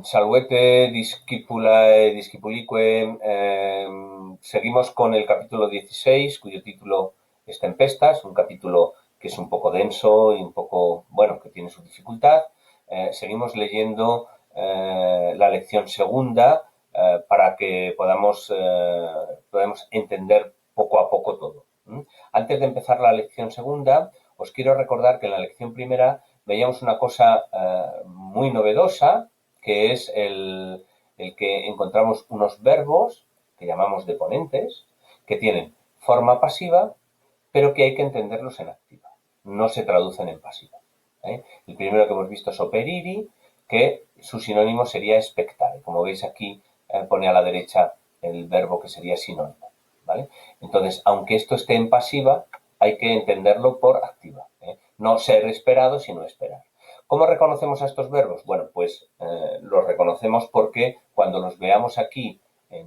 Salvete, discipulae, discipulique. Seguimos con el capítulo 16, cuyo título es Tempestas, un capítulo que es un poco denso y un poco, bueno, que tiene su dificultad. Seguimos leyendo la lección segunda para que podamos entender poco a poco todo. Antes de empezar la lección segunda, os quiero recordar que en la lección primera veíamos una cosa muy novedosa, que es el que encontramos unos verbos que llamamos deponentes, que tienen forma pasiva, pero que hay que entenderlos en activa. No se traducen en pasiva. El primero que hemos visto es operiri, que su sinónimo sería expectare. Como veis aquí, pone a la derecha el verbo que sería sinónimo. ¿Vale? Entonces, aunque esto esté en pasiva, hay que entenderlo por activa. No ser esperado, sino esperar. ¿Cómo reconocemos a estos verbos? Bueno, pues los reconocemos porque cuando los veamos aquí en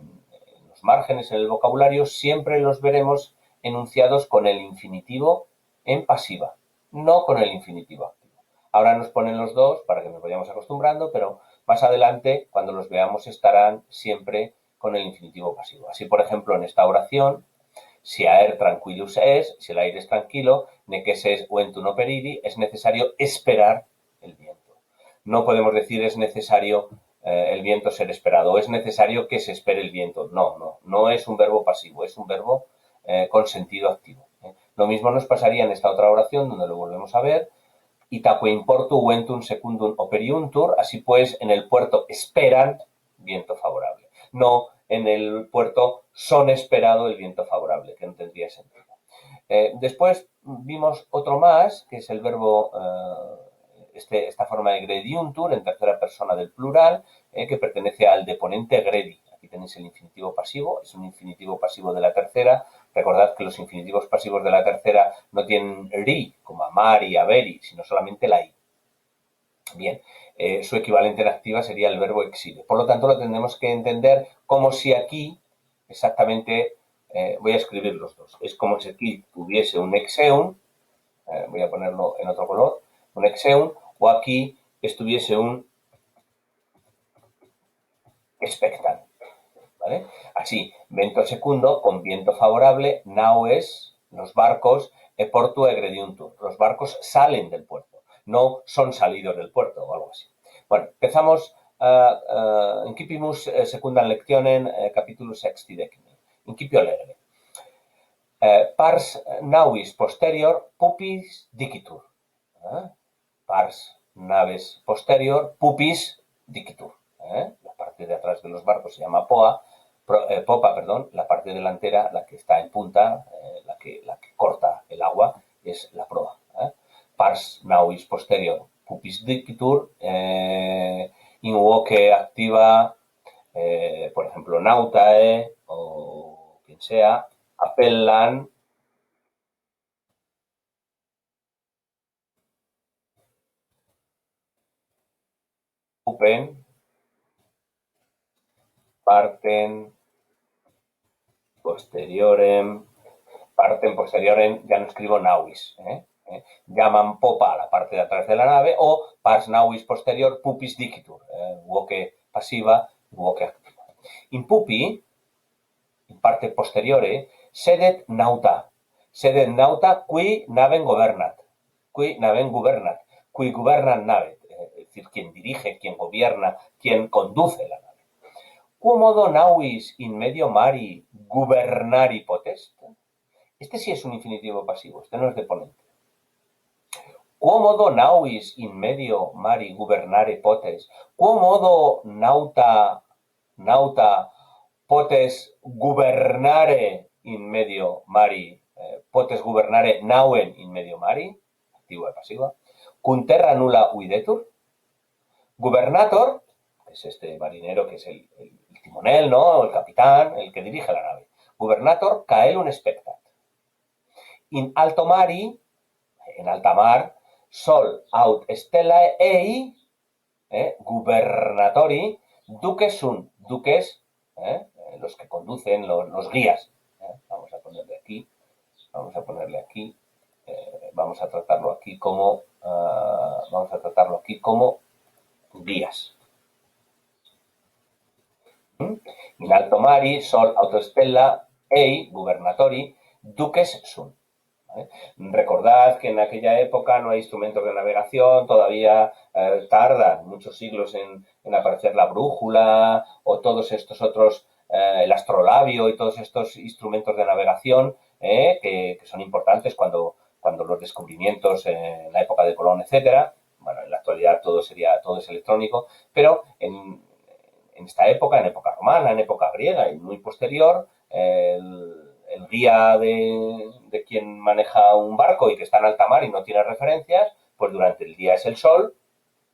los márgenes, en el vocabulario, siempre los veremos enunciados con el infinitivo en pasiva, no con el infinitivo activo. Ahora nos ponen los dos para que nos vayamos acostumbrando, pero más adelante, cuando los veamos, estarán siempre con el infinitivo pasivo. Así, por ejemplo, en esta oración, si aer tranquillus es, si el aire es tranquilo, neques es ventum operiri, es necesario esperar el viento. No podemos decir es necesario el viento ser esperado, o es necesario que se espere el viento. No es un verbo pasivo, es un verbo con sentido activo. Lo mismo nos pasaría en esta otra oración, donde lo volvemos a ver, itaque importu ventum secundum operiuntur, así pues en el puerto esperan viento favorable. No en el puerto son esperado el viento favorable, que no tendría sentido. Después vimos otro más, que es el verbo, esta forma de grediuntur, en tercera persona del plural, que pertenece al deponente gredi. Aquí tenéis el infinitivo pasivo, es un infinitivo pasivo de la tercera. Recordad que los infinitivos pasivos de la tercera no tienen ri, como amari, averi, sino solamente la i. Bien, su equivalente en activa sería el verbo exide. Por lo tanto, lo tendremos que entender como si aquí, exactamente, voy a escribir los dos. Es como si aquí tuviese un exeum, voy a ponerlo en otro color, un exeum, o aquí estuviese un expectant. ¿Vale? Así, vento secundo con viento favorable, naves, los barcos, e portu egrediuntur. Los barcos salen del puerto, no son salidos del puerto o algo así. Bueno, empezamos incipimus secundam lectionem capítulo sexti decimi. Incipio legere. Pars navis posterior pupis dicitur. Pars naves posterior pupis dicitur. La parte de atrás de los barcos se llama popa, la parte delantera, la que está en punta, la que corta el agua, es la proa. Pars navis posterior pupis dicitur, in voce activa, por ejemplo, nautae o quien sea, apellan pupen, parten posteriorem, ya no escribo navis, llaman popa a la parte de atrás de la nave, o pars navis posterior pupis dicitur, voce pasiva, voce activa. In pupi, in parte posteriore, sedet nauta qui navem governat, qui governat navet, es decir, quien dirige, quien gobierna, quien conduce la nave. Quomodo navis in medio mari gubernari potest. Este sí es un infinitivo pasivo, este no es deponente. Quomodo navis in medio mari gubernare potest. Quomodo nauta potest gubernare in medio mari, potest gubernare nauen in medio mari, activa y pasiva. Cum terra nulla videtur. Gubernator, que es este marinero que es el timonel, ¿no? El capitán, el que dirige la nave. Gubernator caelum expectat. In alto mari, en alta mar, sol aut stellae ei, gubernatori, duques sunt, duques, los que conducen, los guías. Vamos a ponerle aquí, vamos a tratarlo aquí como guías. In alto mari, sol autostella, ei, gubernatori, duques sunt. ¿Vale? Recordad que en aquella época no hay instrumentos de navegación, todavía tardan muchos siglos en aparecer la brújula o todos estos otros, el astrolabio y todos estos instrumentos de navegación que son importantes cuando los descubrimientos en la época de Colón, etcétera. Bueno, en la actualidad todo es electrónico, pero en esta época, en época romana, en época griega y muy posterior, el guía de quien maneja un barco y que está en alta mar y no tiene referencias, pues durante el día es el sol,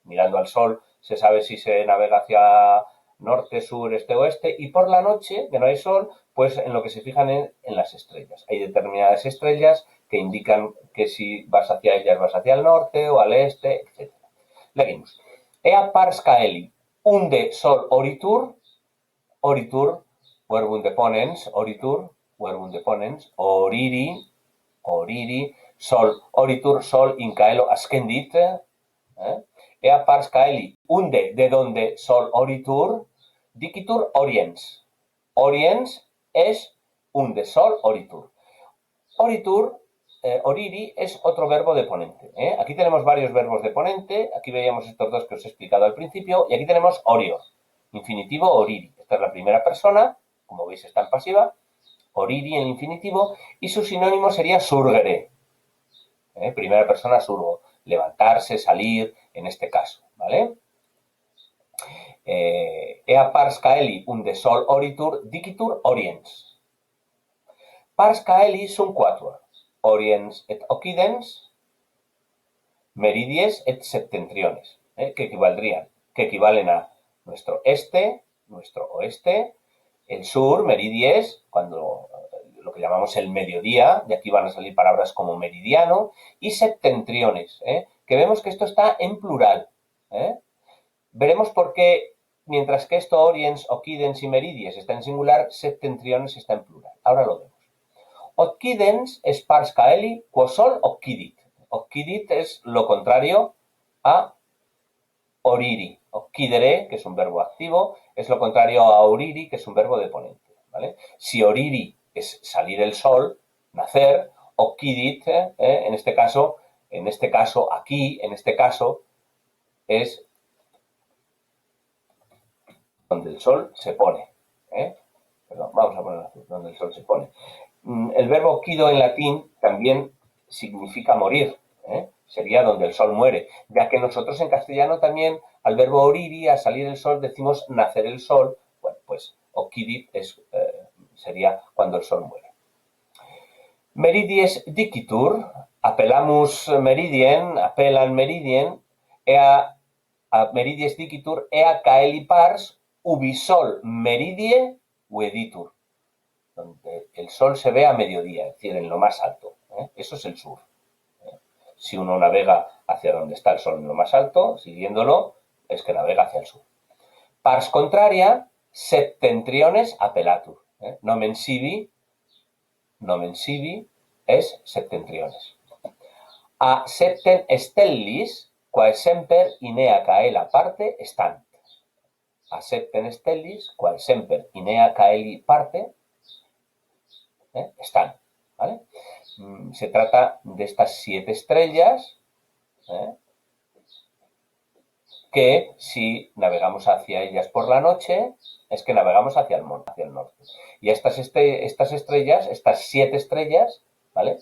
mirando al sol se sabe si se navega hacia norte, sur, este, oeste, y por la noche, que no hay sol, pues en lo que se fijan en las estrellas. Hay determinadas estrellas que indican que si vas hacia ellas vas hacia el norte o al este, etc. Seguimos. Ea pars caeli, unde sol oritur, verbum deponens, oritur, verbum deponens, oriri, sol, oritur, sol in caelo ascendit, ea pars caeli, unde, de donde sol oritur, dicitur oriens. Oriens es unde sol oritur. Oritur, oriri, es otro verbo de ponente. Aquí tenemos varios verbos de ponente, aquí veíamos estos dos que os he explicado al principio, y aquí tenemos orior, infinitivo oriri. Esta es la primera persona, como veis está en pasiva, oriri en infinitivo, y su sinónimo sería surgere. Primera persona surgo, levantarse, salir, en este caso, ¿vale? Ea pars caeli unde sol oritur dicitur oriens. Pars caeli sunt quatuor, oriens et occidens, meridies et septentriones, que equivalen a nuestro este, nuestro oeste, el sur, meridies, cuando lo que llamamos el mediodía, de aquí van a salir palabras como meridiano, y septentriones, que vemos que esto está en plural. Veremos por qué, mientras que esto oriens, occidens y meridies está en singular, septentriones está en plural. Ahora lo vemos. Occidens es pars caeli quo sol occidit. Occidit es lo contrario a oriri. Occidere, que es un verbo activo, es lo contrario a oriri, que es un verbo de ponente. ¿Vale? Si oriri es salir el sol, nacer, occidit, en este caso, aquí, en este caso, es donde el sol se pone. Perdón, vamos a ponerlo así, donde el sol se pone. El verbo occido en latín también significa morir, sería donde el sol muere, ya que nosotros en castellano también al verbo oriri, a salir el sol, decimos nacer el sol, bueno, pues occidit sería cuando el sol muere. Meridies dicitur, apelamus meridien, apelan meridien, ea meridies dicitur, ea caeli pars, ubi sol meridie ueditur, donde el sol se ve a mediodía, es decir, en lo más alto. Eso es el sur. Si uno navega hacia donde está el sol en lo más alto, siguiéndolo, es que navega hacia el sur. Pars contraria, septentriones apelatur. Nomen sibi es septentriones. A septen stellis, quae semper inea caela parte estant. A septen stellis, quae semper inea caeli parte están, ¿vale? Se trata de estas 7 estrellas que si navegamos hacia ellas por la noche es que navegamos hacia el norte. Y estas estrellas, estas 7 estrellas, ¿vale?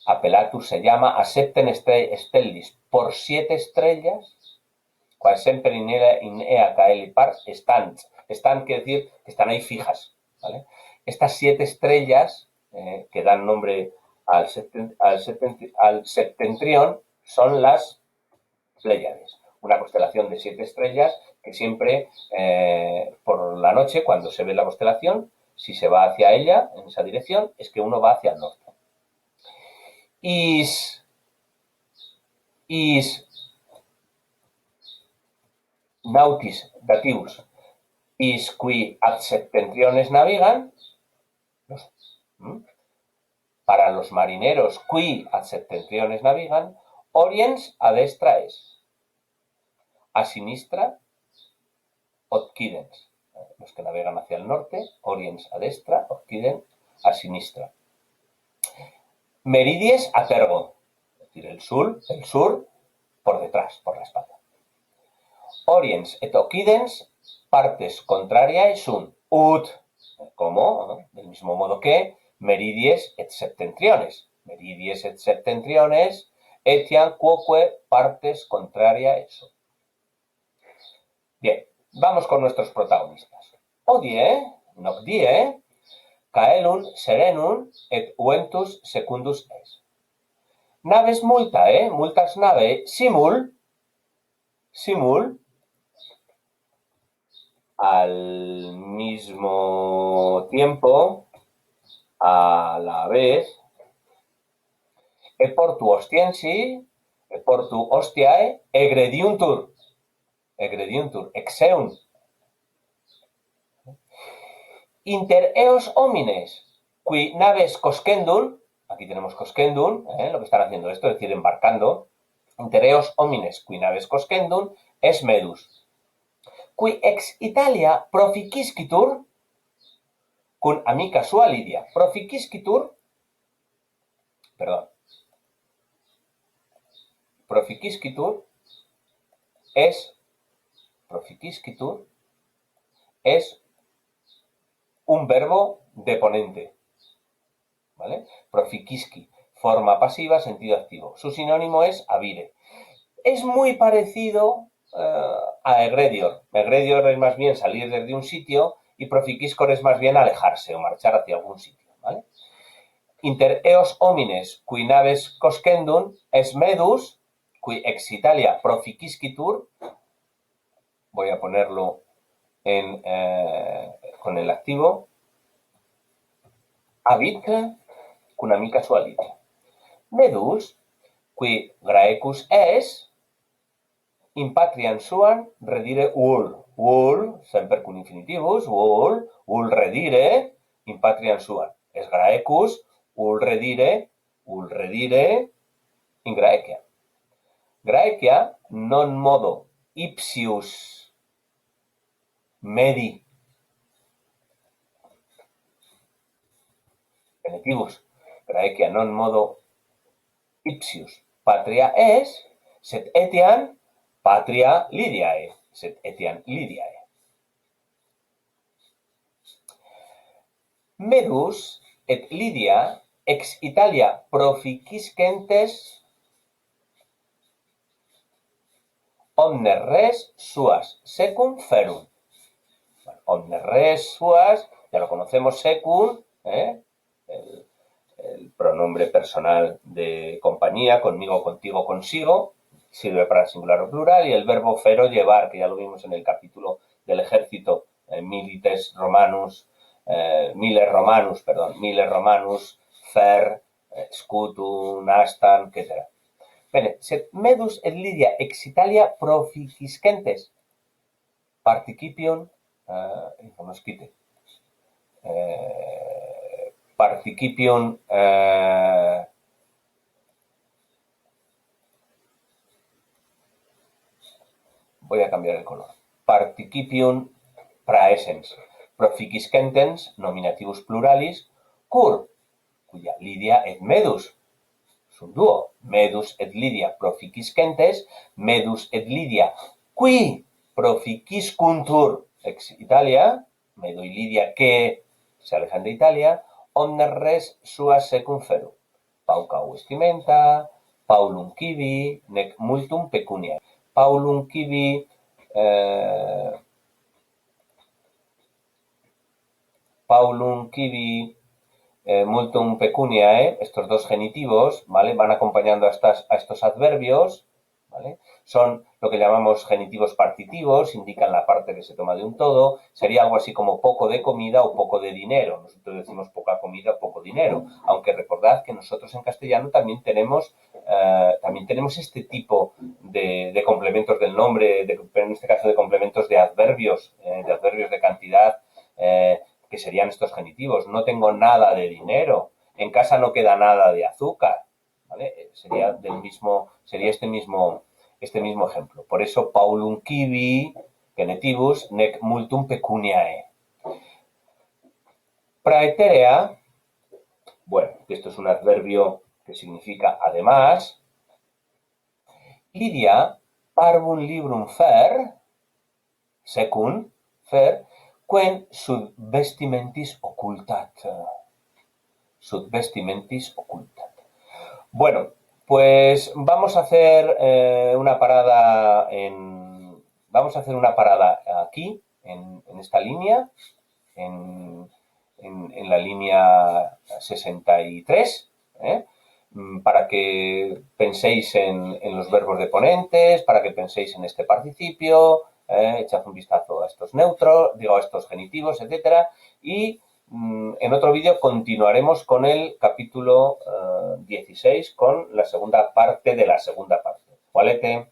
Apelatus se llama a septen stellis por 7 estrellas, quae semper inea caeli pars estant. Estant quiere decir que están ahí fijas, ¿vale? Estas 7 estrellas que dan nombre al septentrión son las Pléyades, una constelación de 7 estrellas que siempre por la noche, cuando se ve la constelación, si se va hacia ella, en esa dirección, es que uno va hacia el norte. Is nautis dativus is qui ad septentriones navigan, para los marineros qui ad septentriones navigan, oriens a destra es, a sinistra occidens. los que navegan hacia el norte, oriens a destra, occident a sinistra. Meridies a tergo, es decir, el sur por detrás, por la espalda. Oriens et occidens, partes contrariae sunt, ut, como, ¿no? Del mismo modo que meridies et septentriones. Meridies et septentriones, etiam quoque partes contrariae sunt. Bien, vamos con nuestros protagonistas. Odie, nocdie, caelum serenum et ventus secundus es. Naves multae, multas nave, simul, al mismo tiempo, a la vez, e portu ostiensi, e portu hostiae, egrediuntur, exeunt. Inter eos homines, qui naves coscendum, aquí tenemos coscendum, lo que están haciendo esto, es decir, embarcando, inter eos homines, qui naves coscendum, es medus. Qui ex Italia proficiscitur, cum amica sua Lidia, proficiscitur es un verbo deponente, ¿vale? Proficisci, forma pasiva, sentido activo. Su sinónimo es avire. Es muy parecido a egredior. Egredior es más bien salir desde un sitio y proficiscor es más bien alejarse o marchar hacia algún sitio, ¿vale? Inter eos homines qui naves coscendum es medus, qui ex Italia proficiscitur, voy a ponerlo con el activo, habit cum amica sua Lidia. Medus, qui Graecus es, in patriam suam redire ul, sempre cum infinitivus, ul redire, in patriam suam. Es Graecus, ul redire, in Graecia. Graecia non modo ipsius medi genitivus. Graecia non modo ipsius patria es, sed etiam patria Lidiae. Medus et Lidia ex Italia proficiscentes omnes res suas secum ferum. Bueno, omnes res suas, ya lo conocemos, secum, el pronombre personal de compañía, conmigo, contigo, consigo, sirve para singular o plural, y el verbo fero, llevar, que ya lo vimos en el capítulo del ejército, miles romanus, fer, scutum, nastan, etc. Bene, sed medus et Lidia ex Italia proficiscentes participium, participium voy a cambiar el color. Participium praesens. Proficiscentens, nominativus pluralis, cuya Lidia et medus. Es un dúo. Medus et Lidia proficiscentes, medus et Lidia qui proficiscuntur ex Italia, Medo y Lidia que se alejan de Italia, omnes res suas secum ferum. Pauca vestimenta, paulum civi, nec multum pecunia. Paulum civi, multum pecuniae, estos dos genitivos, ¿vale? Van acompañando a estos adverbios, ¿vale? Son lo que llamamos genitivos partitivos, indican la parte que se toma de un todo. Sería algo así como poco de comida o poco de dinero. Nosotros decimos poca comida o poco dinero, aunque recordad que nosotros en castellano también tenemos este tipo de complementos del nombre, en este caso de complementos de adverbios de cantidad, que serían estos genitivos. No tengo nada de dinero, en casa no queda nada de azúcar, ¿vale? Sería este mismo ejemplo. Por eso paulum civi, genetibus, nec multum pecuniae. Praeterea, bueno, esto es un adverbio que significa además. Lydia parvum librum fer, quen sub vestimentis occultat. Sub vestimentis occultat. Bueno, pues vamos a hacer una parada aquí, en esta línea, en la línea 63, para que penséis en los verbos deponentes, para que penséis en este participio, echad un vistazo a estos neutros, a estos genitivos, etcétera, y en otro vídeo continuaremos con el capítulo 16, con la segunda parte de la segunda parte. ¿Vale?